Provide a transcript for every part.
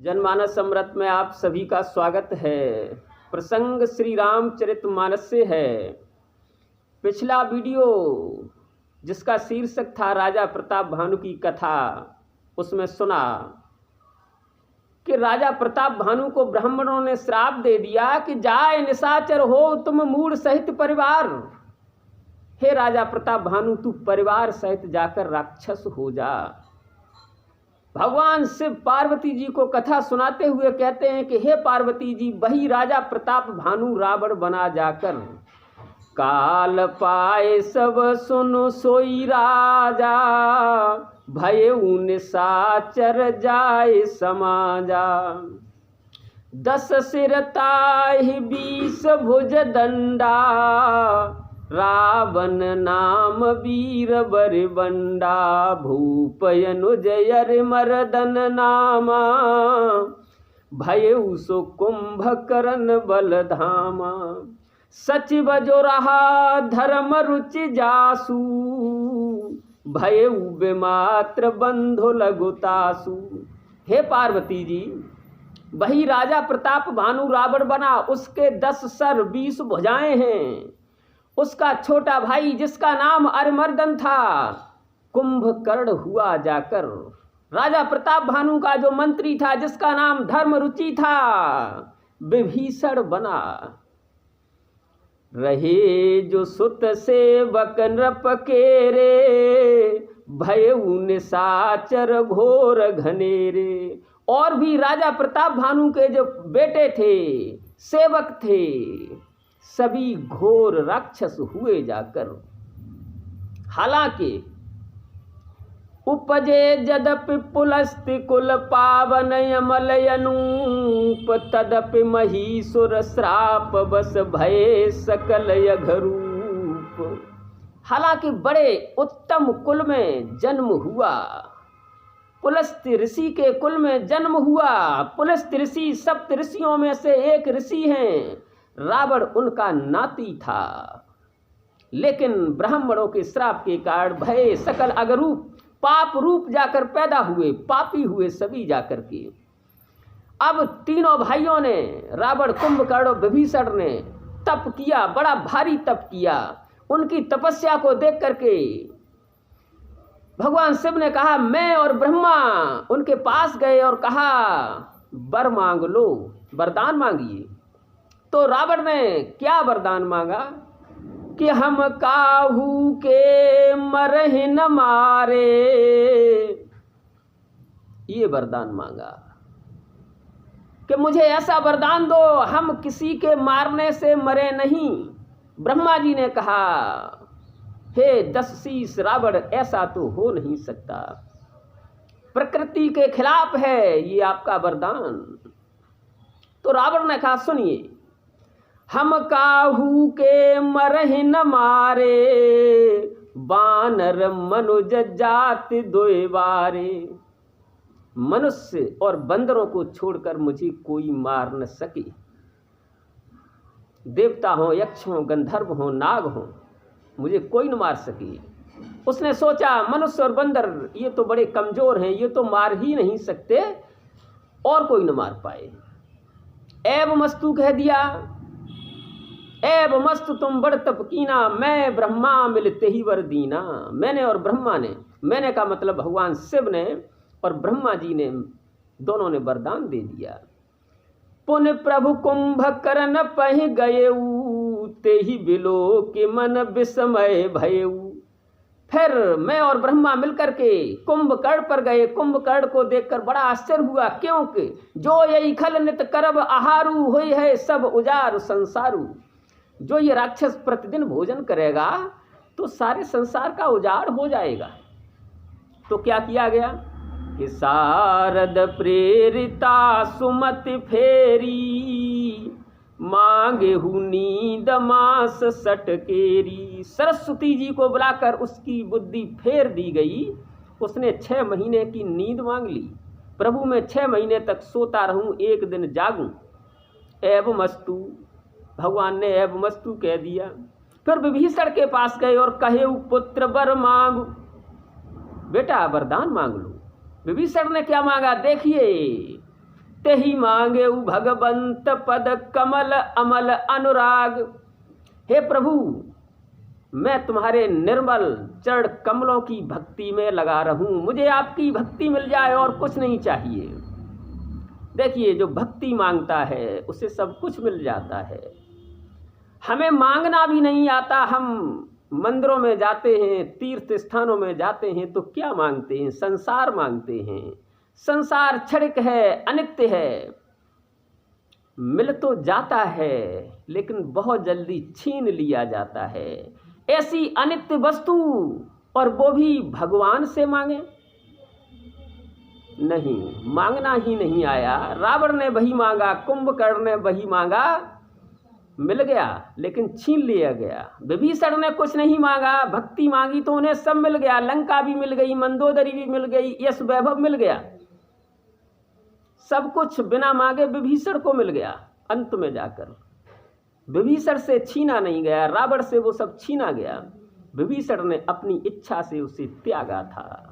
जनमानस अमृत में आप सभी का स्वागत है। प्रसंग श्री रामचरितमानस से है। पिछला वीडियो जिसका शीर्षक था राजा प्रताप भानु की कथा, उसमें सुना कि राजा प्रताप भानु को ब्राह्मणों ने श्राप दे दिया कि जाए निशाचर हो तुम मूढ़ सहित परिवार। हे राजा प्रताप भानु, तू परिवार सहित जाकर राक्षस हो जा। भगवान शिव पार्वती जी को कथा सुनाते हुए कहते हैं कि हे पार्वती जी, वही राजा प्रताप भानु रावण बना जाकर काल पाए सब सुन सोई राजा, भयउ निशाचर जाए समाजा। 10 सिर ताहि 20 भुज दंडा, रावण नाम वीर बरबंडा। भूप अनुज यर मर्दन नामा, भयउ सो कुंभकर्ण बलधामा। सचिव जो रहा धर्म रुचि जासु, भयउ बेमात्र बंधु लघुतासु। हे पार्वती जी, वही राजा प्रताप भानु रावण बना, उसके 10 सर 20 भुजाएं हैं। उसका छोटा भाई जिसका नाम अरिमर्दन था, कुंभकर्ण हुआ जाकर। राजा प्रताप भानु का जो मंत्री था जिसका नाम धर्म रुचि था, विभीषण बना। रहे जो सुत सेवक नृप केरे, भयउ निशाचर घोर घनेरे। और भी राजा प्रताप भानु के जो बेटे थे, सेवक थे, सभी घोर राक्षस हुए जाकर। हालांकि उपजे जदपि पुलस्ति कुल पावन यमल अनूप, तदपि महीसुर श्राप बस भये सकल यघरूप। हालांकि बड़े उत्तम कुल में जन्म हुआ, पुलस्त्य ऋषि के कुल में जन्म हुआ। पुलस्त्य ऋषि सप्त ऋषियों में से एक ऋषि हैं। रावण उनका नाती था, लेकिन ब्राह्मणों के श्राप के कारण भय सकल अगरूप पाप रूप जाकर पैदा हुए, पापी हुए सभी जाकर के। अब तीनों भाइयों ने, रावण, कुंभकर्ण और विभीषण ने तप किया, बड़ा भारी तप किया। उनकी तपस्या को देख करके भगवान शिव ने कहा, मैं और ब्रह्मा उनके पास गए और कहा वर मांग लो, वरदान मांगिए। तो रावण ने क्या वरदान मांगा कि हम काहू के मरहि न मारे, ये वरदान मांगा कि मुझे ऐसा वरदान दो हम किसी के मारने से मरे नहीं। ब्रह्मा जी ने कहा, हे 10 शीश रावण, ऐसा तो हो नहीं सकता, प्रकृति के खिलाफ है ये आपका वरदान। तो रावण ने कहा, सुनिए, हम काहू के मरहि न मारे, वानर मनुज जाति दोय बारे। मनुष्य और बंदरों को छोड़कर मुझे कोई मार न सके। देवता हो, यक्ष हो, गंधर्व हो, नाग हो, मुझे कोई न मार सके। उसने सोचा मनुष्य और बंदर ये तो बड़े कमजोर हैं, ये तो मार ही नहीं सकते, और कोई न मार पाए। एव मस्तु कह दिया, एव मस्तु तुम बड़ तप कीना, मैं ब्रह्मा मिलते ही वर दीना। मैंने और ब्रह्मा ने, मैंने का मतलब भगवान शिव ने और ब्रह्मा जी ने, दोनों ने वरदान दे दिया। पुन प्रभु कुंभकर्ण पहि गयऊ, ते ही बिलो के मन विस्मय भयऊ। फिर मैं और ब्रह्मा मिलकर के कुंभकर्ण पर गए। कुंभकर्ण को देखकर बड़ा आश्चर्य हुआ, क्योंकि जो यही खल नित करब आहारू हुई है सब उजारु संसारू। जो ये राक्षस प्रतिदिन भोजन करेगा तो सारे संसार का उजाड़ हो जाएगा। तो क्या किया गया कि शारद प्रेरिता सुमति फेरी, मांगे हु नींद मास सटकेरी। सरस्वती जी को बुलाकर उसकी बुद्धि फेर दी गई। उसने 6 महीने की नींद मांग ली। प्रभु मैं 6 महीने तक सोता रहूं, एक दिन जागूं। एवं मस्तु, भगवान ने एवं मस्तु कह दिया। फिर विभीषण के पास गए और कहे पुत्र वर मांगू, बेटा वरदान मांग लो। विभीषण ने क्या मांगा देखिए, तेहि मांगे भगवंत पद कमल अमल अनुराग। हे प्रभु, मैं तुम्हारे निर्मल चरण कमलों की भक्ति में लगा रहूं, मुझे आपकी भक्ति मिल जाए और कुछ नहीं चाहिए। देखिए, जो भक्ति मांगता है उसे सब कुछ मिल जाता है। हमें मांगना भी नहीं आता, हम मंदिरों में जाते हैं, तीर्थ स्थानों में जाते हैं तो क्या मांगते हैं? संसार मांगते हैं। संसार क्षणिक है, अनित्य है, मिल तो जाता है लेकिन बहुत जल्दी छीन लिया जाता है। ऐसी अनित्य वस्तु, और वो भी भगवान से मांगे? नहीं, मांगना ही नहीं आया। रावण ने वही मांगा, कुंभकर्ण ने वही मांगा, मिल गया लेकिन छीन लिया गया। विभीषण ने कुछ नहीं मांगा, भक्ति मांगी तो उन्हें सब मिल गया। लंका भी मिल गई, मंदोदरी भी मिल गई, यश वैभव मिल गया, सब कुछ बिना मांगे विभीषण को मिल गया। अंत में जाकर विभीषण से छीना नहीं गया, रावण से वो सब छीना गया। विभीषण ने अपनी इच्छा से उसे त्यागा था।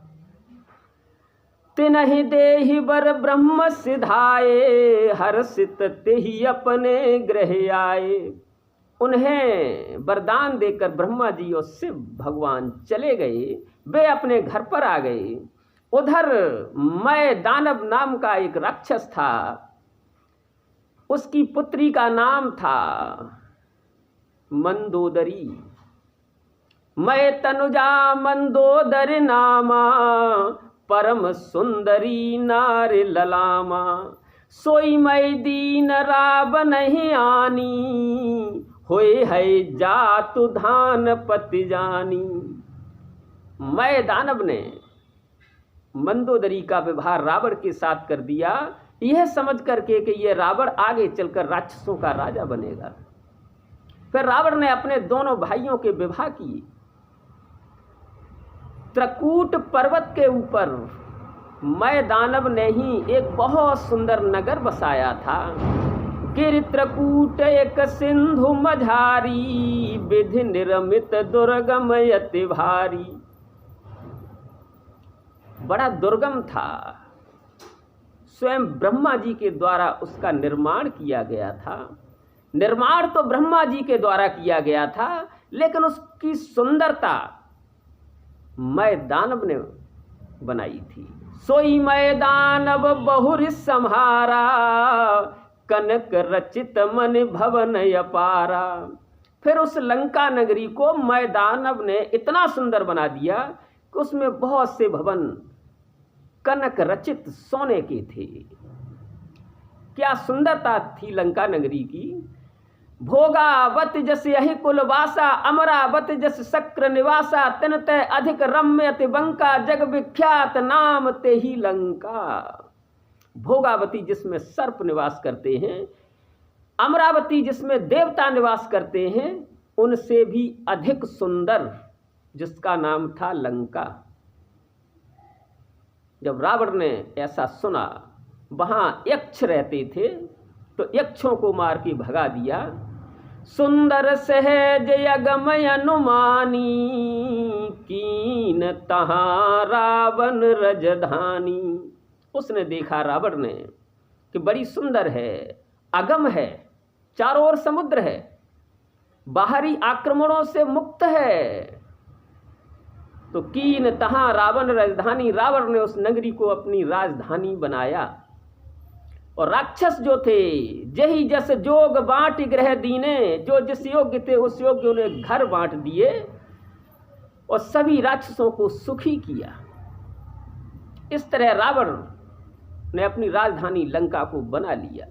तिनहि देहि वर ब्रह्म सिधाए, हर्षित तेहि अपने गृह आए। उन्हें वरदान देकर ब्रह्मा जी और शिव भगवान चले गए, वे अपने घर पर आ गए। उधर मय दानव नाम का एक राक्षस था, उसकी पुत्री का नाम था मंदोदरी। मय तनुजा मंदोदर नामा, परम सुंदरी नार ललामा। सोई मई दीन रावण ही आनी, होए है जातु धान पति जानी। मैं दानव ने मंदोदरी का विवाह रावण के साथ कर दिया, यह समझ करके कि यह रावण आगे चलकर राक्षसों का राजा बनेगा। फिर रावण ने अपने दोनों भाइयों के विवाह किए। त्रकूट पर्वत के ऊपर मैं दानव ने ही एक बहुत सुंदर नगर बसाया था। गिर त्रकूट एक सिंधु मझारी, विधि निर्मित दुर्गम यति भारी। बड़ा दुर्गम था, स्वयं ब्रह्मा जी के द्वारा उसका निर्माण किया गया था। निर्माण तो ब्रह्मा जी के द्वारा किया गया था, लेकिन उसकी सुंदरता मैं दानव ने बनाई थी। सोई मैं दानव बहुर सम्हारा, कनक रचित मन भवन अपारा। फिर उस लंका नगरी को मैं दानव ने इतना सुंदर बना दिया कि उसमें बहुत से भवन कनक रचित सोने के थे। क्या सुंदरता थी लंका नगरी की। भोगावत जस यही कुलवासा, अमरावत जस शक्र निवासा। तिनते अधिक रम्य अति बंका, जग विख्यात नाम ते ही लंका। भोगावती जिसमें सर्प निवास करते हैं, अमरावती जिसमें देवता निवास करते हैं, उनसे भी अधिक सुंदर जिसका नाम था लंका। जब रावण ने ऐसा सुना, वहां यक्ष रहते थे तो यक्षों को मार के भगा दिया। सुंदर सहज यगमय अनुमानी, कीन तहां रावण रजधानी। उसने देखा रावण ने कि बड़ी सुंदर है, अगम है, चारों ओर समुद्र है, बाहरी आक्रमणों से मुक्त है। तो कीन तहां रावण राजधानी, रावण ने उस नगरी को अपनी राजधानी बनाया। और राक्षस जो थे, जही जस जोग बांट ग्रह दीने, जो जिस योग्य थे उस योग्य उन्हें घर बांट दिए और सभी राक्षसों को सुखी किया। इस तरह रावण ने अपनी राजधानी लंका को बना लिया।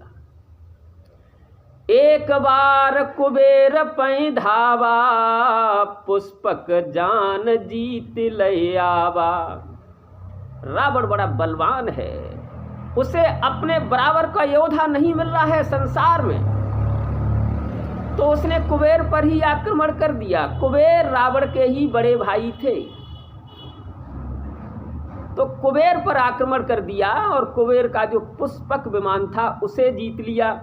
एक बार कुबेर पै धावा, पुष्पक जान जीत लय आवा। रावण बड़ा बलवान है, उसे अपने बराबर का योद्धा नहीं मिल रहा है संसार में, तो उसने कुबेर पर ही आक्रमण कर दिया। कुबेर रावण के ही बड़े भाई थे, तो कुबेर पर आक्रमण कर दिया और कुबेर का जो पुष्पक विमान था उसे जीत लिया।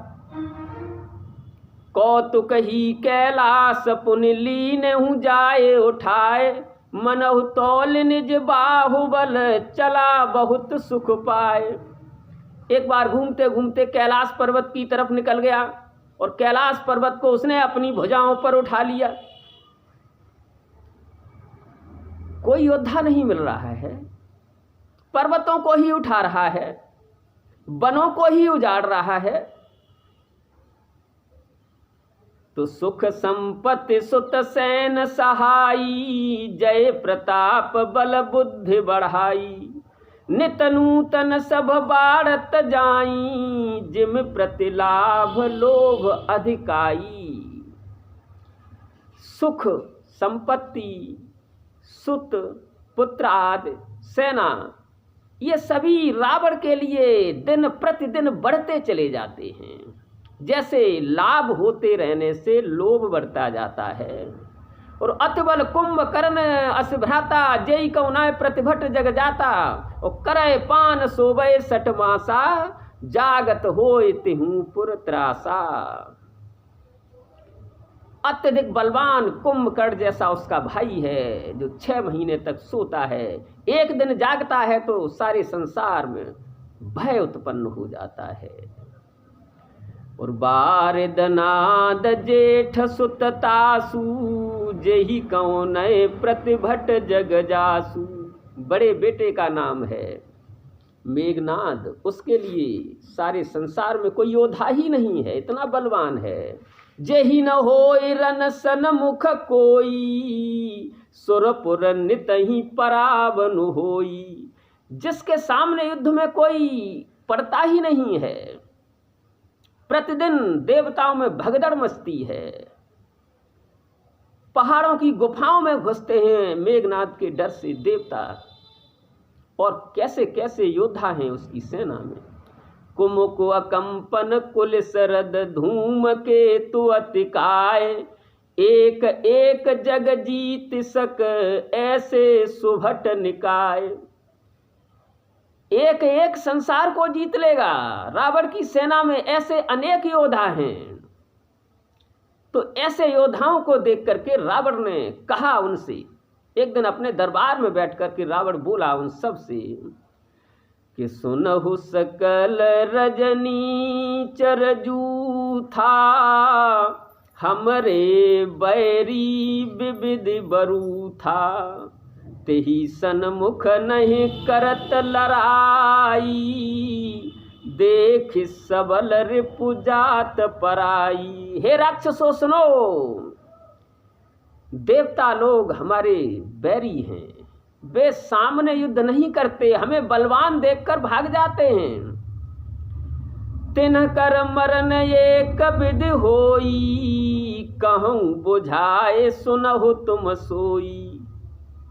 कौतुक ही कैलाश पुनि लीनहु जाए उठाए, मनहु तौल निज बाहुबल चला बहुत सुख पाए। एक बार घूमते घूमते कैलाश पर्वत की तरफ निकल गया और कैलाश पर्वत को उसने अपनी भुजाओं पर उठा लिया। कोई योद्धा नहीं मिल रहा है, पर्वतों को ही उठा रहा है, वनों को ही उजाड़ रहा है। तो सुख संपत्ति सुत सैन सहाई, जय प्रताप बल बुद्धि बढ़ाई। नित नूतन सब बाढ़त जाई, जिम प्रतिलाभ लोभ अधिकाई। सुख संपत्ति सुत पुत्र आदि सेना, ये सभी रावण के लिए दिन प्रतिदिन बढ़ते चले जाते हैं। जैसे लाभ होते रहने से लोभ बढ़ता जाता है। और अतबल कुंभकर्ण असभ्राता, जय कौनाय प्रतिभट जग जाता। और करे पान सोबे सठ मासा, जागत होय तिहु पुर त्रासा। अत्यधिक बलवान कुंभकर्ण जैसा उसका भाई है, जो 6 महीने तक सोता है, एक दिन जागता है तो सारे संसार में भय उत्पन्न हो जाता है। और बारिद नाद जेठ सुत तासु, जेहि कौनय प्रतिभट जग जासु। बड़े बेटे का नाम है मेघनाद, उसके लिए सारे संसार में कोई योद्धा ही नहीं है, इतना बलवान है। जेहि न होय रन सन मुख कोई, सुरपुर नितहि परावन होई। जिसके सामने युद्ध में कोई पड़ता ही नहीं है। प्रतिदिन देवताओं में भगदड़ मचती है, पहाड़ों की गुफाओं में घुसते हैं मेघनाद के डर से देवता। और कैसे कैसे योद्धा हैं उसकी सेना में। कुमुक अकंपन कुल सरद, धूम के तु अतिकाय। एक एक जग जीत सक, ऐसे सुभट निकाय। एक एक संसार को जीत लेगा। रावण की सेना में ऐसे अनेक योद्धा हैं। तो ऐसे योद्धाओं को देख करके रावण ने कहा उनसे, एक दिन अपने दरबार में बैठ करके रावण बोला उन सब से कि सुनहु सकल रजनी चरजू था, हमरे बैरी विविध बरू था। तेहि सन्मुख नहीं करत लड़ाई, देख सबल रिपु जात पराई। हे राक्षसों सुनो, देवता लोग हमारे बैरी हैं, वे सामने युद्ध नहीं करते, हमें बलवान देखकर भाग जाते हैं। तिन्ह कर मरन एक विधि होई, कहूँ बुझाए सुनहु तुम सोई।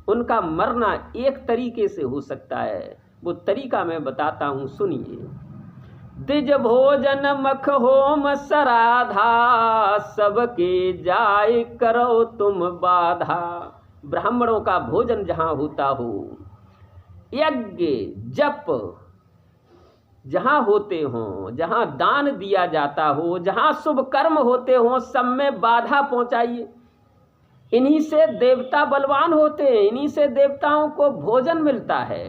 उनका मरना एक तरीके से हो सकता है, वो तरीका मैं बताता हूँ, सुनिए। द्विज भोजन मख होम सराधा, सबके जाय करो तुम बाधा। ब्राह्मणों का भोजन जहाँ होता हो, यज्ञ जप जहाँ होते हों, जहाँ दान दिया जाता हो, जहाँ शुभ कर्म होते हों, सब में बाधा पहुँचाइए। इन्हीं से देवता बलवान होते हैं, इन्हीं से देवताओं को भोजन मिलता है।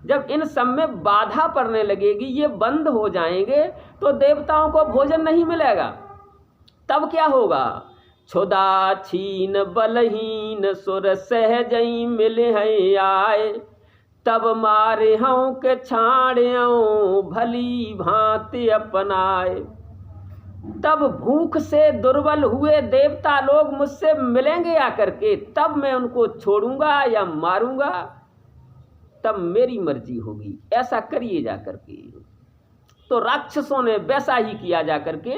जब इन सब में बाधा पड़ने लगेगी, ये बंद हो जाएंगे, तो देवताओं को भोजन नहीं मिलेगा। तब क्या होगा? क्षुधा छीन बलहीन, सुर सहजई मिले हैं आए। तब मारे हूँ के छाड़ियों, भली भांति अपनाए। तब भूख से दुर्बल हुए देवता लोग मुझसे मिलेंगे आकर के, तब मैं उनको छोड़ूंगा या मारूंगा, तब मेरी मर्जी होगी। ऐसा करिए जाकर के। तो राक्षसों ने वैसा ही किया जाकर के।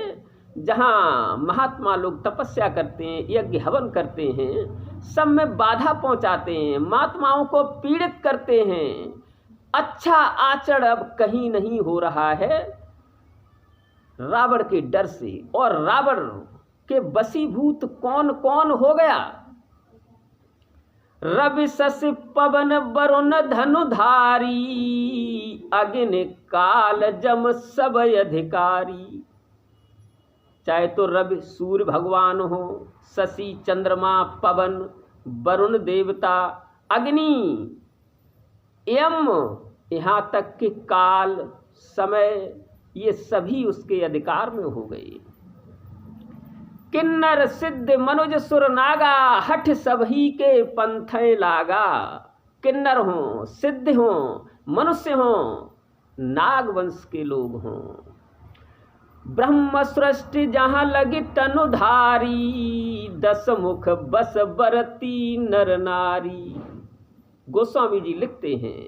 जहाँ महात्मा लोग तपस्या करते हैं, यज्ञ हवन करते हैं, सब में बाधा पहुंचाते हैं, महात्माओं को पीड़ित करते हैं। अच्छा आचरण अब कहीं नहीं हो रहा है रावण के डर से। और रावण के वशीभूत कौन कौन हो गया? रवि शशि पवन वरुण धनुधारी, अग्नि काल जम सब अधिकारी। चाहे तो रवि सूर्य भगवान हो, शशि चंद्रमा, पवन वरुण देवता, अग्नि, यम, यहाँ तक कि काल समय, ये सभी उसके अधिकार में हो गए। किन्नर सिद्ध मनुज सुर नागा, हठ सभी के पंथे लागा। किन्नर हों, सिद्ध हों, मनुष्य हों, नाग वंश के लोग हों, ब्रह्म सृष्टि जहाँ लगी तनुधारी, 10 मुख बस बरती नर नारी। गोस्वामी जी लिखते हैं,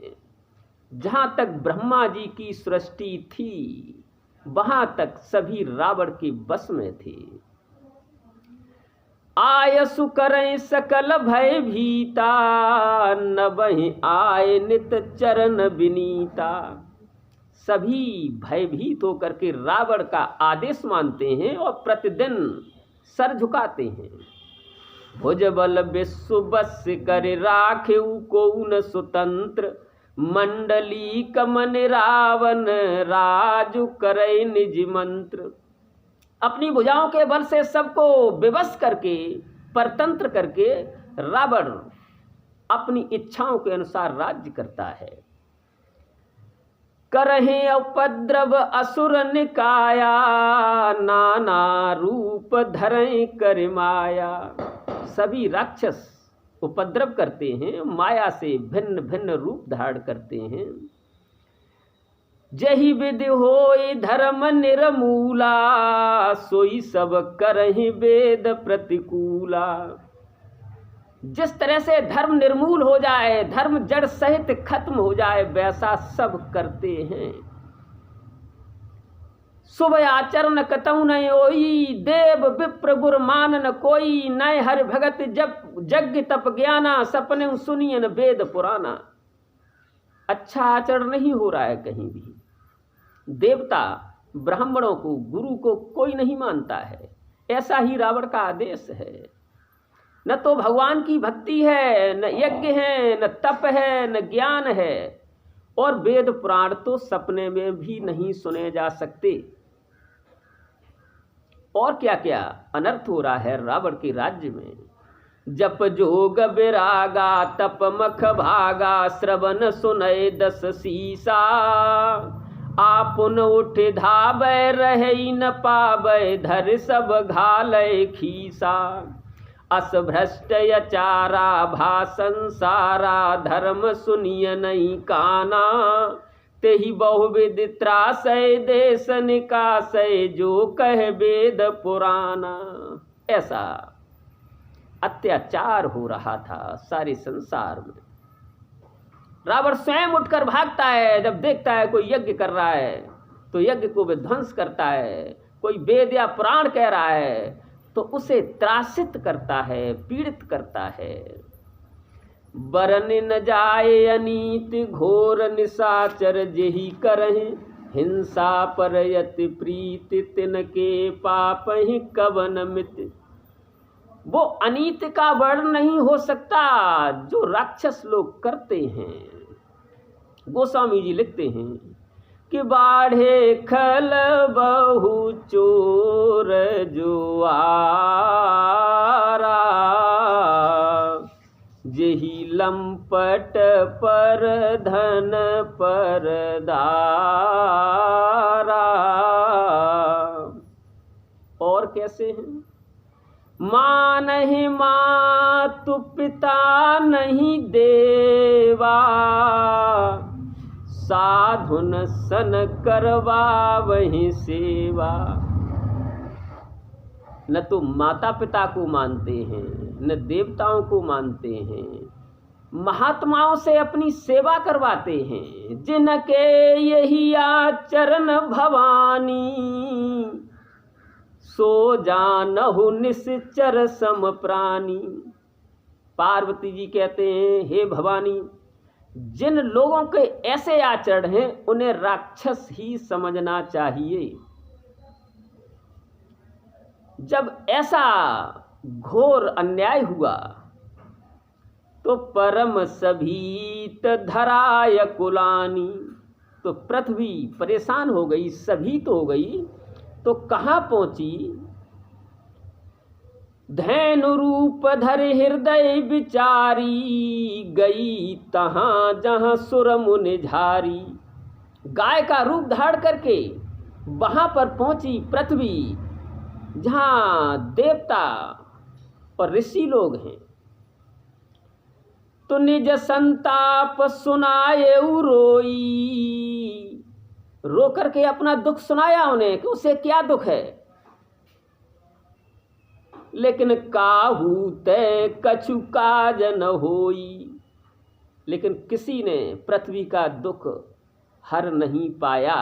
जहाँ तक ब्रह्मा जी की सृष्टि थी वहाँ तक सभी रावण के बस में थे। आयसु करें सकल भय भीता, न वही आए नित चरण विनीता। सभी भयभीत होकर के रावण का आदेश मानते हैं और प्रतिदिन सर झुकाते हैं। भुजबल विश्व बस कर राखे को न स्वतंत्र, मंडली कमन रावण राजु करे निज मंत्र। अपनी भुजाओं के बल से सबको विवश करके, परतंत्र करके रावण अपनी इच्छाओं के अनुसार राज्य करता है। करहे उपद्रव असुर निकाया, नाना रूप धरें कर माया। सभी राक्षस उपद्रव करते हैं, माया से भिन्न भिन्न रूप धारण करते हैं। जही विधि होई धर्म निर्मूला, सोई सब करहि वेद प्रतिकूला। जिस तरह से धर्म निर्मूल हो जाए, धर्म जड़ सहित खत्म हो जाए, वैसा सब करते हैं। शुभ आचरण कतऊ न होई, देव विप्र गुर मान न कोई। नय हरि भगत जप यज्ञ तप ज्ञाना, सपने सुनियन वेद पुराना। अच्छा आचरण नहीं हो रहा है कहीं भी। देवता ब्राह्मणों को, गुरु को कोई नहीं मानता है, ऐसा ही रावण का आदेश है। न तो भगवान की भक्ति है, न यज्ञ है, न तप है, न ज्ञान है, और वेद पुराण तो सपने में भी नहीं सुने जा सकते। और क्या क्या अनर्थ हो रहा है रावण के राज्य में। जप जोग विरागा तप मख भागा, श्रवण सुनय 10 शीसा। आपुन उठ धाबै रहे न पाबै, धर सब घालै खीसा। अस भ्रष्ट अचारा भा संसारा, धर्म सुनिय नहीं काना। तेहि बहुविध त्रासय देश निकासय, जो कह वेद पुराना। ऐसा अत्याचार हो रहा था सारे संसार में। रावण स्वयं उठकर भागता है, जब देखता है कोई यज्ञ कर रहा है तो यज्ञ को विध्वंस करता है। कोई वेद या पुराण कह रहा है तो उसे त्रासित करता है, पीड़ित करता है। बरन न जाए अनीत घोर निशाचर, जेहि करहि हिंसा परयति प्रीत। तिनके पाप ही कवन मित। वो अनीत का वर्णन नहीं हो सकता जो राक्षस लोग करते हैं। गोस्वामी जी लिखते हैं कि बाढ़े खल बहु चोर जुआरा, जेहि लंपट पर धन पर दारा। और कैसे हैं? माँ नहीं मातु पिता नहीं देवा, साधुन सन करवा वही सेवा। न तो माता पिता को मानते हैं, न देवताओं को मानते हैं, महात्माओं से अपनी सेवा करवाते हैं। जिनके यही आचरण भवानी, सो जानहु निश्चर सम प्राणी। पार्वती जी कहते हैं, हे भवानी, जिन लोगों के ऐसे आचरण हैं उन्हें राक्षस ही समझना चाहिए। जब ऐसा घोर अन्याय हुआ तो परम सभीत धराय कुलानी। तो पृथ्वी परेशान हो गई, सभीत हो गई। तो कहाँ पहुंची? धैनु रूप धर हृदय विचारी, गई तहाँ जहाँ सुर मुनि झारी। गाय का रूप धारण करके वहाँ पर पहुँची पृथ्वी, जहाँ देवता और ऋषि लोग हैं। तो निज संताप सुनाए रोई, रो करके अपना दुख सुनाया उन्हें कि उसे क्या दुख है। लेकिन काहू तय कछु काज न होई, लेकिन किसी ने पृथ्वी का दुख हर नहीं पाया।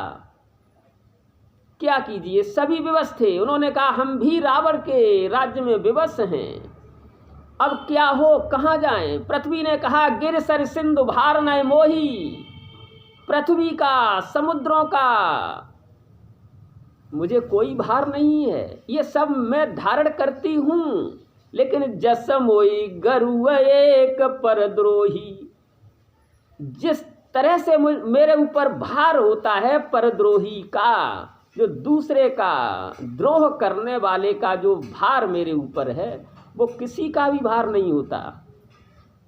क्या कीजिए, सभी विवश थे। उन्होंने कहा हम भी रावण के राज्य में विवश हैं, अब क्या हो, कहाँ जाएं। पृथ्वी ने कहा गिर सर सिंधु भार नय मोही, पृथ्वी का, समुद्रों का मुझे कोई भार नहीं है, ये सब मैं धारण करती हूँ। लेकिन जस मोई गरु एक परद्रोही, जिस तरह से मेरे ऊपर भार होता है परद्रोही का, जो दूसरे का द्रोह करने वाले का जो भार मेरे ऊपर है, वो किसी का भी भार नहीं होता।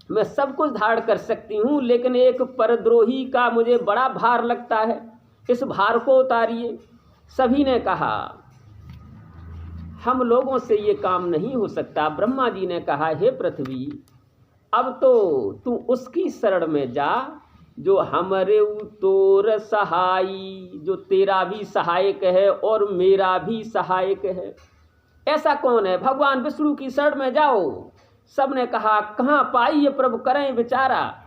मैं सब कुछ धारण कर सकती हूँ, लेकिन एक परद्रोही का मुझे बड़ा भार लगता है, इस भार को उतारिए। सभी ने कहा हम लोगों से ये काम नहीं हो सकता। ब्रह्मा जी ने कहा हे पृथ्वी, अब तो तू उसकी शरण में जा जो हमरे तोर सहाई, जो तेरा भी सहायक है और मेरा भी सहायक है। ऐसा कौन है? भगवान विष्णु की शरण में जाओ। सब ने कहा कहाँ पाइए प्रभु, करें विचारा।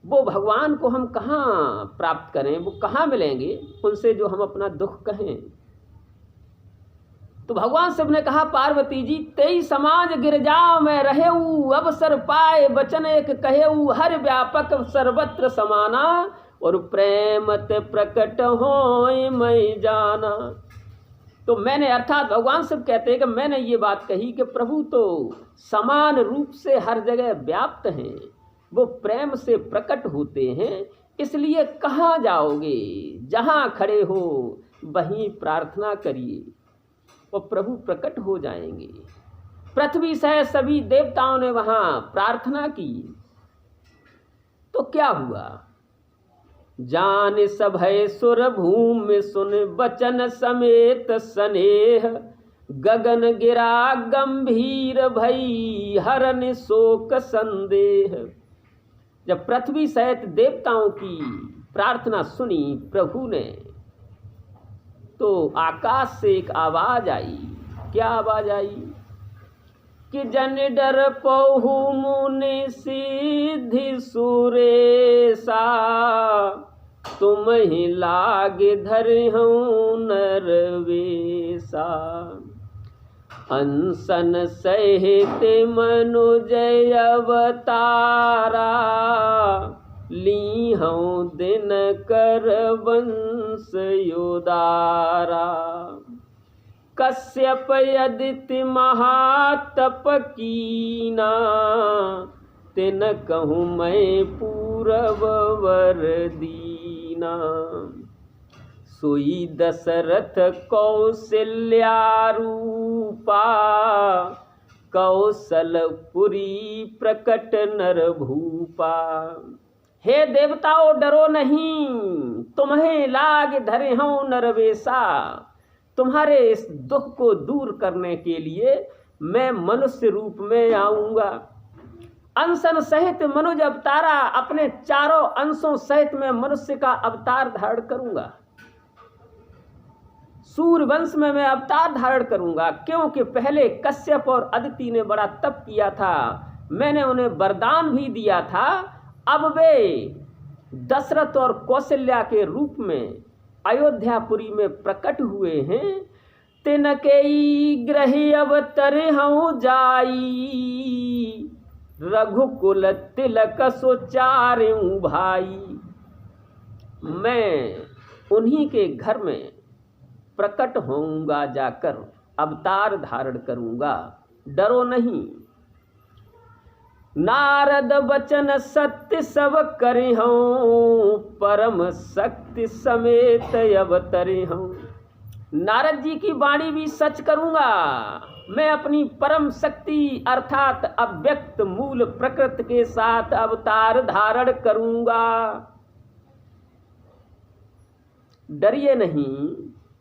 वो भगवान को हम कहाँ प्राप्त करें, वो कहाँ मिलेंगे उनसे जो हम अपना दुख कहें। तो भगवान शिव ने कहा पार्वती जी, तेई समाज गिरजाओं में रहेऊ, अवसर पाए वचन एक कहेऊ, हर व्यापक सर्वत्र समाना, और प्रेमत प्रकट होय मैं जाना। तो मैंने, अर्थात भगवान शिव कहते हैं कि मैंने ये बात कही कि प्रभु तो समान रूप से हर जगह व्याप्त हैं, वो प्रेम से प्रकट होते हैं, इसलिए कहाँ जाओगे, जहाँ खड़े हो वहीं प्रार्थना करिए और प्रभु प्रकट हो जाएंगे। पृथ्वी से सभी देवताओं ने वहाँ प्रार्थना की। तो क्या हुआ? जान सभय सुर भूमि सुन बचन समेत स्नेह, गगन गिरा गंभीर भई हरन शोक संदेह। जब पृथ्वी सहित देवताओं की प्रार्थना सुनी प्रभु ने, तो आकाश से एक आवाज आई। क्या आवाज आई? कि जन डर पहु मुनि सिद्धि सुरेसा, तुम ही लागे धरहूँ नरवेसा। अनसन सहित मनुजय अवतारा, लीहूँ दिन कर वंश योदारा। कश्यप यदिति महातप कीना, तिन कहूँ मैं पूरब वर दीना। सोई दशरथ कौशल्या रूपा, कौशलपुरी प्रकट नर भूपा। हे देवताओं डरो नहीं, तुम्हें लाग धरे हूँ नरवेशा। तुम्हारे इस दुख को दूर करने के लिए मैं मनुष्य रूप में आऊँगा। अंशन सहित मनुज अवतारा, अपने चारों अंशों सहित मैं मनुष्य का अवतार धारण करूँगा। सूर्यवंश में मैं अवतार धारण करूँगा, क्योंकि पहले कश्यप और अदिति ने बड़ा तप किया था, मैंने उन्हें वरदान भी दिया था। अब वे दशरथ और कौशल्या के रूप में अयोध्यापुरी में प्रकट हुए हैं। तिनके ग्रह अवतर हूँ जाई, रघुकुल तिलक सोचारूं भाई। मैं उन्हीं के घर में प्रकट होऊंगा, जाकर अवतार धारण करूंगा, डरो नहीं। नारद वचन सत्य सब करे हूँ, परम शक्ति समेत अवतरे हूँ। नारद जी की वाणी भी सच करूंगा, मैं अपनी परम शक्ति अर्थात अव्यक्त मूल प्रकृति के साथ अवतार धारण करूंगा। डरिए नहीं,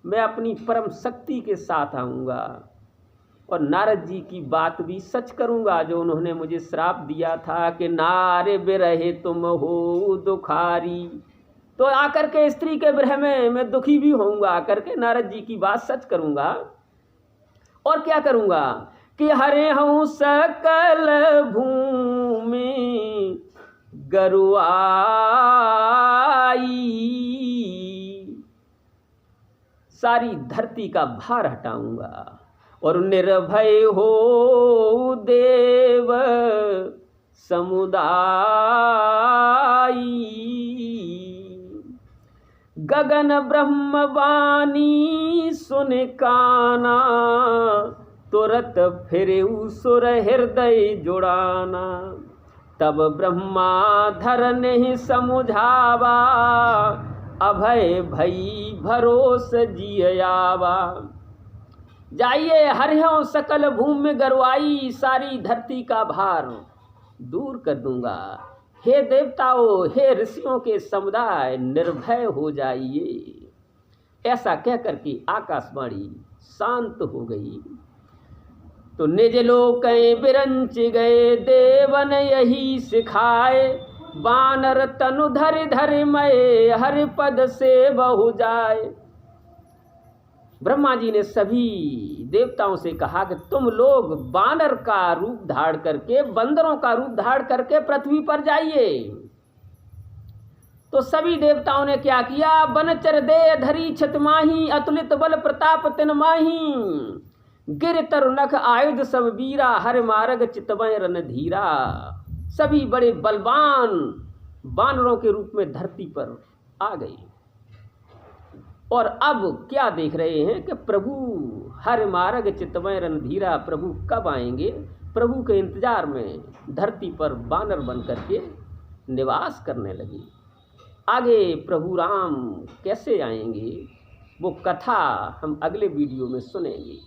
मैं अपनी परम शक्ति के साथ आऊँगा और नारद जी की बात भी सच करूँगा जो उन्होंने मुझे श्राप दिया था कि नारे बिरहे तुम हो दुखारी। तो आकर के स्त्री के विरह में मैं दुखी भी होऊंगा, आकर के नारद जी की बात सच करूँगा। और क्या करूँगा कि हरे हूँ सकल भूमि गरुआई, सारी धरती का भार हटाऊंगा और निर्भय हो देव समुदाई। गगन ब्रह्मवाणी सुन काना, तुरत फिरे सुर हृदय जुड़ाना। तब ब्रह्मा धर नहीं समुझावा, अभय भई भरोस जियावा। जाइए हरियों सकल भूमि में गरुआई, सारी धरती का भार दूर कर दूंगा। हे देवताओं, हे ऋषियों के समुदाय, निर्भय हो जाइए। ऐसा कहकर के आकाशवाणी शांत हो गई। तो निज लोक बिरंच गए, देवन यही सिखाए। बानर तनु धरि धरि मय, हरि पद से बहु जाए। ब्रह्मा जी ने सभी देवताओं से कहा कि तुम लोग बानर का रूप धारण करके, बंदरों का रूप धारण करके पृथ्वी पर जाइए। तो सभी देवताओं ने क्या किया, बनचर दे धरी छत माही, अतुलित बल प्रताप तिन माही। गिर तरु नख आयुध सब वीरा, हर मार्ग चितवय रणधीरा। सभी बड़े बलवान बानरों के रूप में धरती पर आ गए। और अब क्या देख रहे हैं कि प्रभु हर मार्ग चितवय रणधीरा, प्रभु कब आएंगे। प्रभु के इंतजार में धरती पर बानर बन करके निवास करने लगे। आगे प्रभु राम कैसे आएंगे वो कथा हम अगले वीडियो में सुनेंगे।